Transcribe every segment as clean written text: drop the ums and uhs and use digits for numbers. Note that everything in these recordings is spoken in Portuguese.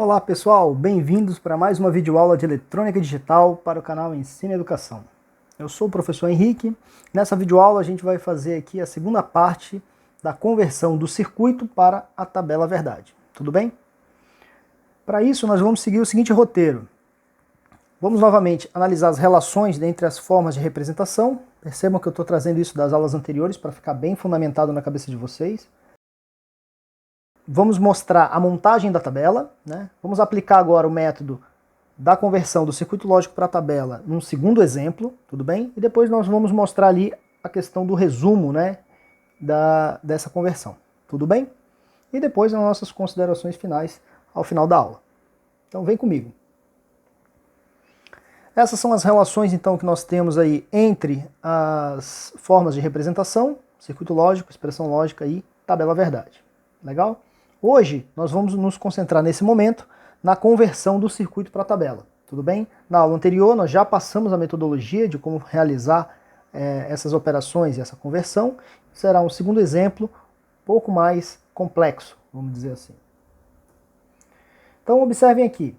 Olá pessoal, bem-vindos para mais uma videoaula de eletrônica digital para o canal Ensina Educação. Eu sou o professor Henrique. Nessa videoaula a gente vai fazer aqui a segunda parte da conversão do circuito para a tabela verdade. Tudo bem? Para isso nós vamos seguir o seguinte roteiro. Vamos novamente analisar as relações entre as formas de representação. Percebam que eu estou trazendo isso das aulas anteriores para ficar bem fundamentado na cabeça de vocês. Vamos mostrar a montagem da tabela, né? Vamos aplicar agora o método da conversão do circuito lógico para a tabela num segundo exemplo, tudo bem? E depois nós vamos mostrar ali a questão do resumo, né, dessa conversão, tudo bem? E depois as nossas considerações finais ao final da aula. Então vem comigo. Essas são as relações então que nós temos aí entre as formas de representação, circuito lógico, expressão lógica e tabela verdade. Legal? Hoje nós vamos nos concentrar nesse momento na conversão do circuito para a tabela, tudo bem? Na aula anterior nós já passamos a metodologia de como realizar essas operações e essa conversão. Será um segundo exemplo, um pouco mais complexo, vamos dizer assim. Então observem aqui,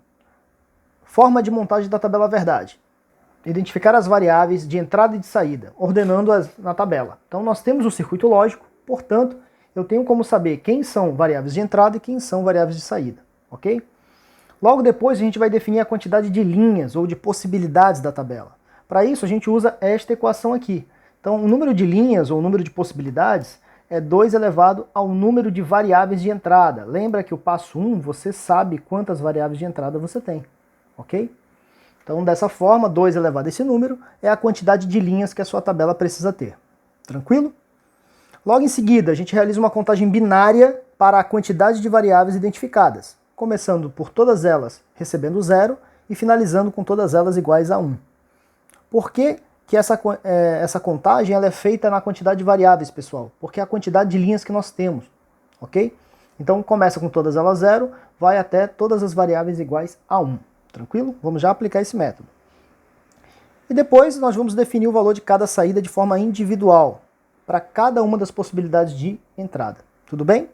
forma de montagem da tabela verdade. Identificar as variáveis de entrada e de saída, ordenando-as na tabela. Então nós temos o circuito lógico, portanto, eu tenho como saber quem são variáveis de entrada e quem são variáveis de saída, ok? Logo depois a gente vai definir a quantidade de linhas ou de possibilidades da tabela. Para isso a gente usa esta equação aqui. Então o número de linhas ou o número de possibilidades é 2 elevado ao número de variáveis de entrada. Lembra que o passo 1 você sabe quantas variáveis de entrada você tem, ok? Então dessa forma 2 elevado a esse número é a quantidade de linhas que a sua tabela precisa ter. Tranquilo? Logo em seguida, a gente realiza uma contagem binária para a quantidade de variáveis identificadas, começando por todas elas recebendo 0 e finalizando com todas elas iguais a 1. Por que essa contagem ela é feita na quantidade de variáveis, pessoal? Porque é a quantidade de linhas que nós temos, ok? Então começa com todas elas 0, vai até todas as variáveis iguais a 1. Tranquilo? Vamos já aplicar esse método. E depois nós vamos definir o valor de cada saída de forma individual, para cada uma das possibilidades de entrada. Tudo bem?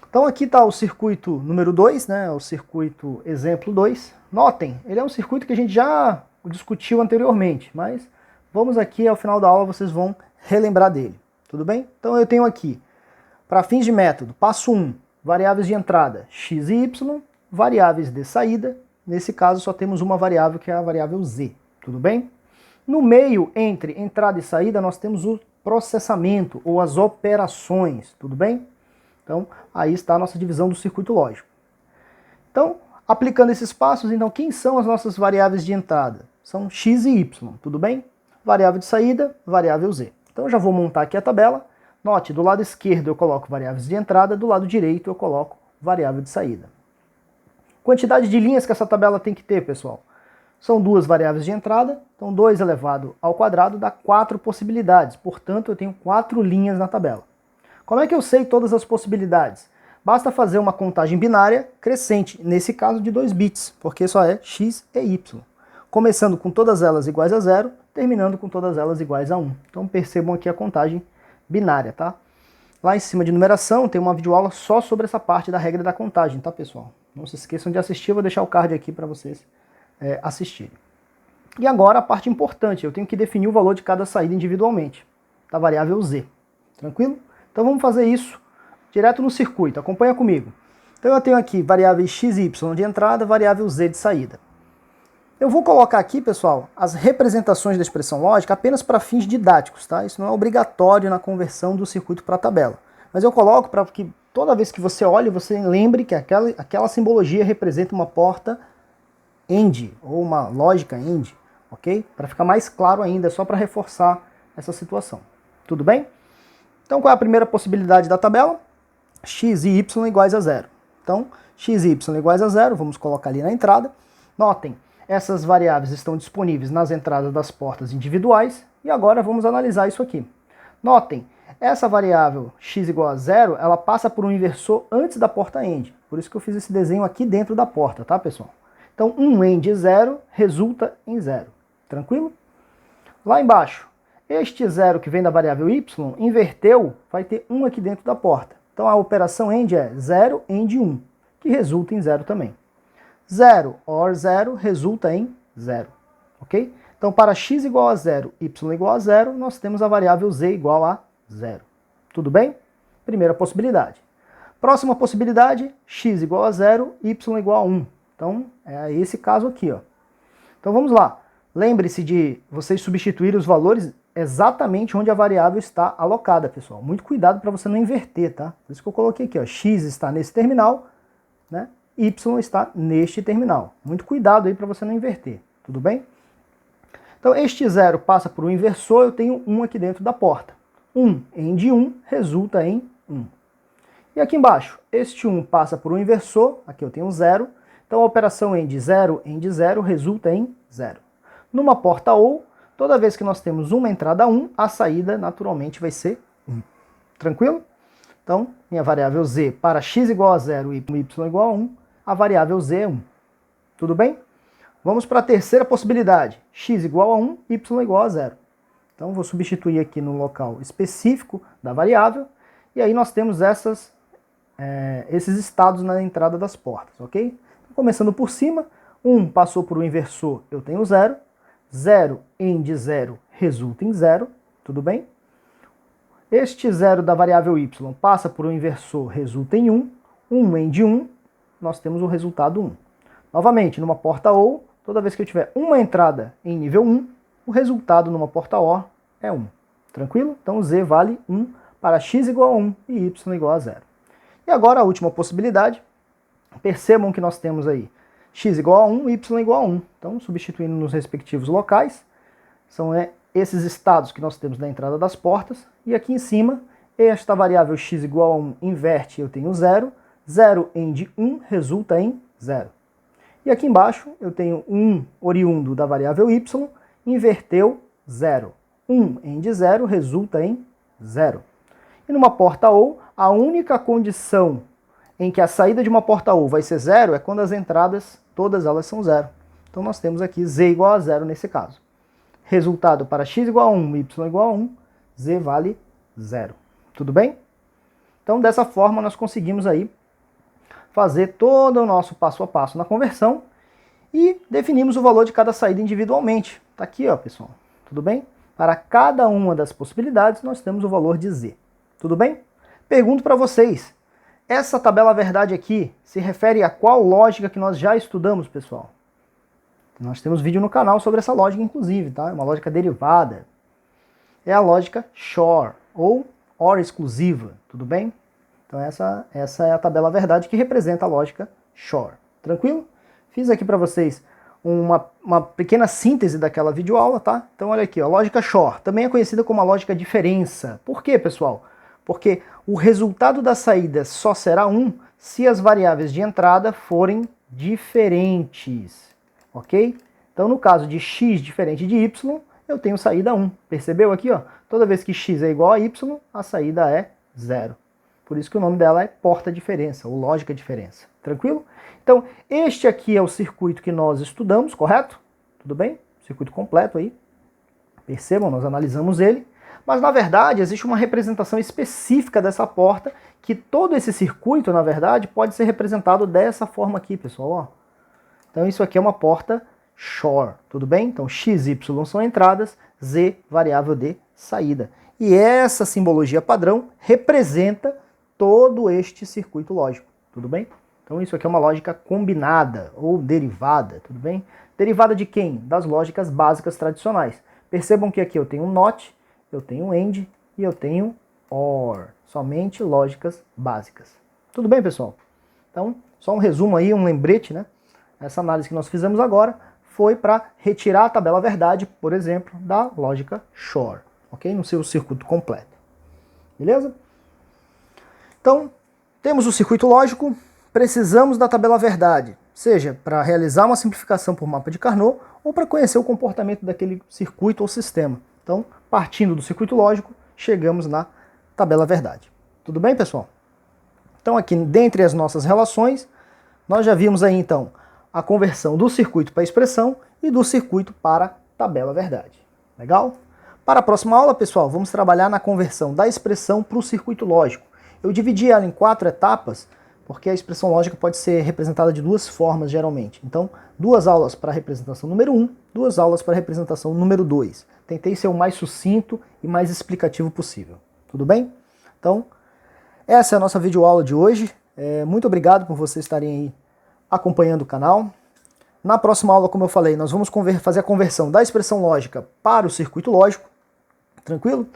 Então aqui está o circuito número 2, né, o circuito exemplo 2. Notem, ele é um circuito que a gente já discutiu anteriormente, mas vamos aqui ao final da aula, vocês vão relembrar dele. Tudo bem? Então eu tenho aqui, para fins de método, passo 1, variáveis de entrada x e y, variáveis de saída, nesse caso só temos uma variável que é a variável z. Tudo bem? No meio, entre entrada e saída, nós temos o processamento ou as operações, tudo bem? Então, aí está a nossa divisão do circuito lógico. Então, aplicando esses passos, então, quem são as nossas variáveis de entrada? São x e y, tudo bem? Variável de saída, variável z. Então, eu já vou montar aqui a tabela. Note, do lado esquerdo eu coloco variáveis de entrada, do lado direito eu coloco variável de saída. Quantidade de linhas que essa tabela tem que ter, pessoal? São 2 variáveis de entrada, então 2 elevado ao quadrado dá 4 possibilidades, portanto eu tenho 4 linhas na tabela. Como é que eu sei todas as possibilidades? Basta fazer uma contagem binária crescente, nesse caso de 2 bits, porque só é x e y. Começando com todas elas iguais a 0, terminando com todas elas iguais a 1. Então percebam aqui a contagem binária, tá? Lá em cima de numeração tem uma videoaula só sobre essa parte da regra da contagem, tá pessoal? Não se esqueçam de assistir, eu vou deixar o card aqui para vocês assistirem. E agora a parte importante, eu tenho que definir o valor de cada saída individualmente, da variável z. Tranquilo? Então vamos fazer isso direto no circuito, acompanha comigo. Então eu tenho aqui variáveis x e y de entrada, variável z de saída. Eu vou colocar aqui, pessoal, as representações da expressão lógica apenas para fins didáticos, tá? Isso não é obrigatório na conversão do circuito para a tabela. Mas eu coloco para que toda vez que você olhe, você lembre que aquela simbologia representa uma porta AND, ou uma lógica AND, ok? Para ficar mais claro ainda, é só para reforçar essa situação. Tudo bem? Então qual é a primeira possibilidade da tabela? X e y iguais a 0. Então, x e y iguais a 0, vamos colocar ali na entrada. Notem, essas variáveis estão disponíveis nas entradas das portas individuais, e agora vamos analisar isso aqui. Notem, essa variável x igual a 0, ela passa por um inversor antes da porta AND. Por isso que eu fiz esse desenho aqui dentro da porta, tá, pessoal? Então, um AND 0 resulta em 0. Tranquilo? Lá embaixo, este 0 que vem da variável y, inverteu, vai ter 1 aqui dentro da porta. Então, a operação AND é 0, AND 1. que resulta em 0 também. 0 OR 0 resulta em 0, ok? Então, para x igual a 0, y igual a 0, nós temos a variável z igual a 0. Tudo bem? Primeira possibilidade. Próxima possibilidade, x igual a 0, y igual a 1. Então, é esse caso aqui, ó. Então, vamos lá. Lembre-se de vocês substituir os valores exatamente onde a variável está alocada, pessoal. Muito cuidado para você não inverter, tá? Por isso que eu coloquei aqui, ó. X está nesse terminal, né? Y está neste terminal. Muito cuidado aí para você não inverter, tudo bem? Então, este 0 passa por um inversor, eu tenho 1 aqui dentro da porta. 1 end 1 resulta em 1. E aqui embaixo, este 1 passa por um inversor, aqui eu tenho 0. Então, a operação end 0 resulta em 0. Numa porta OR, toda vez que nós temos uma entrada 1, a saída naturalmente vai ser 1. Tranquilo? Então, minha variável z para x igual a 0 e y igual a 1, a variável z é 1. Tudo bem? Vamos para a terceira possibilidade. X igual a 1, y igual a 0. Então, vou substituir aqui no local específico da variável. E aí nós temos esses estados na entrada das portas, ok? Então, começando por cima, 1 passou por um inversor, eu tenho 0. 0 end 0 resulta em 0. Tudo bem? Este 0 da variável y passa por um inversor, resulta em 1. 1 end 1, nós temos o resultado 1. Novamente, numa porta OR, toda vez que eu tiver uma entrada em nível 1, o resultado numa porta OR é 1. Tranquilo? Então z vale 1 para x igual a 1 e y igual a 0. E agora a última possibilidade. Percebam que nós temos aí x igual a 1, y igual a 1. Então, substituindo nos respectivos locais, são esses estados que nós temos na entrada das portas. E aqui em cima, esta variável x igual a 1 inverte, eu tenho 0. 0 end 1 resulta em 0. E aqui embaixo eu tenho 1 oriundo da variável y, inverteu 0. 1 end 0 resulta em 0. E numa porta OR, a única condição em que a saída de uma porta OR vai ser 0 é quando as entradas, todas elas são 0. Então nós temos aqui z igual a 0 nesse caso. Resultado para x igual a 1, y igual a 1, z vale 0. Tudo bem? Então dessa forma nós conseguimos aí fazer todo o nosso passo a passo na conversão e definimos o valor de cada saída individualmente. Está aqui, ó, pessoal. Tudo bem? Para cada uma das possibilidades, nós temos o valor de z. Tudo bem? Pergunto para vocês, essa tabela verdade aqui se refere a qual lógica que nós já estudamos, pessoal? Nós temos vídeo no canal sobre essa lógica, inclusive, tá? É uma lógica derivada. É a lógica SHOR, ou OR exclusiva, tudo bem? Então essa é a tabela verdade que representa a lógica SHOR. Tranquilo? Fiz aqui para vocês uma pequena síntese daquela videoaula, tá? Então olha aqui, ó, a lógica SHOR também é conhecida como a lógica diferença. Por quê, pessoal? Porque o resultado da saída só será 1 se as variáveis de entrada forem diferentes, ok? Então no caso de x diferente de y, eu tenho saída 1. Percebeu aqui, ó? Toda vez que x é igual a y, a saída é 0. Por isso que o nome dela é porta diferença, ou lógica diferença. Tranquilo? Então, este aqui é o circuito que nós estudamos, correto? Tudo bem? Circuito completo aí. Percebam, nós analisamos ele. Mas, na verdade, existe uma representação específica dessa porta, que todo esse circuito, na verdade, pode ser representado dessa forma aqui, pessoal. Ó. Então, isso aqui é uma porta SHOR, tudo bem? Então, x, y são entradas, z, variável de saída. E essa simbologia padrão representa todo este circuito lógico, tudo bem? Então isso aqui é uma lógica combinada ou derivada, tudo bem? Derivada de quem? Das lógicas básicas tradicionais. Percebam que aqui eu tenho NOT, eu tenho AND e eu tenho OR. Somente lógicas básicas. Tudo bem, pessoal? Então, só um resumo aí, um lembrete, né? Essa análise que nós fizemos agora foi para retirar a tabela verdade, por exemplo, da lógica SHOR, ok? No seu circuito completo. Beleza? Então, temos o circuito lógico, precisamos da tabela verdade, seja para realizar uma simplificação por mapa de Carnot ou para conhecer o comportamento daquele circuito ou sistema. Então, partindo do circuito lógico, chegamos na tabela verdade. Tudo bem, pessoal? Então, aqui, dentre as nossas relações, nós já vimos aí, então, a conversão do circuito para expressão e do circuito para tabela verdade. Legal? Para a próxima aula, pessoal, vamos trabalhar na conversão da expressão para o circuito lógico. Eu dividi ela em 4 etapas porque a expressão lógica pode ser representada de duas formas geralmente. Então, 2 aulas para a representação número 1, 2 aulas para a representação número 2. Tentei ser o mais sucinto e mais explicativo possível. Tudo bem? Então, essa é a nossa videoaula de hoje. Muito obrigado por vocês estarem aí acompanhando o canal. Na próxima aula, como eu falei, nós vamos fazer a conversão da expressão lógica para o circuito lógico. Tranquilo?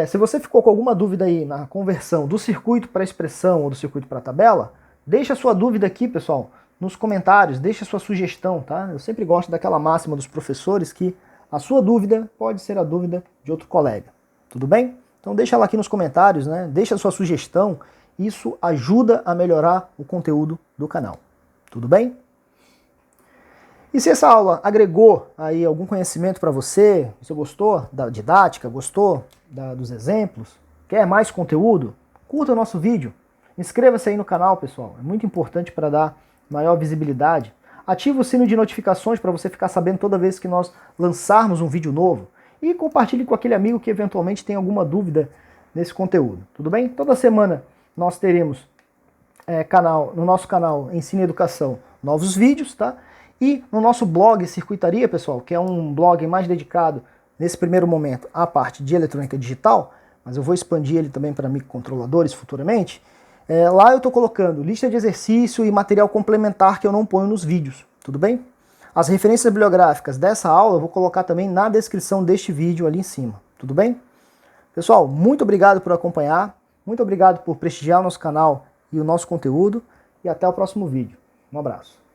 Se você ficou com alguma dúvida aí na conversão do circuito para a expressão ou do circuito para a tabela, deixa a sua dúvida aqui, pessoal, nos comentários, deixa a sua sugestão, tá? Eu sempre gosto daquela máxima dos professores que a sua dúvida pode ser a dúvida de outro colega. Tudo bem? Então deixa ela aqui nos comentários, né? Deixa a sua sugestão, isso ajuda a melhorar o conteúdo do canal. Tudo bem? E se essa aula agregou aí algum conhecimento para você, você gostou da didática, gostou dos exemplos, quer mais conteúdo, curta o nosso vídeo, inscreva-se aí no canal, pessoal, é muito importante para dar maior visibilidade. Ative o sino de notificações para você ficar sabendo toda vez que nós lançarmos um vídeo novo e compartilhe com aquele amigo que eventualmente tem alguma dúvida nesse conteúdo, tudo bem? Toda semana nós teremos no nosso canal Ensino e Educação novos vídeos, tá? E no nosso blog Circuitaria, pessoal, que é um blog mais dedicado, nesse primeiro momento, à parte de eletrônica digital, mas eu vou expandir ele também para microcontroladores futuramente, lá eu estou colocando lista de exercício e material complementar que eu não ponho nos vídeos, tudo bem? As referências bibliográficas dessa aula eu vou colocar também na descrição deste vídeo ali em cima, tudo bem? Pessoal, muito obrigado por acompanhar, muito obrigado por prestigiar o nosso canal e o nosso conteúdo, e até o próximo vídeo. Um abraço.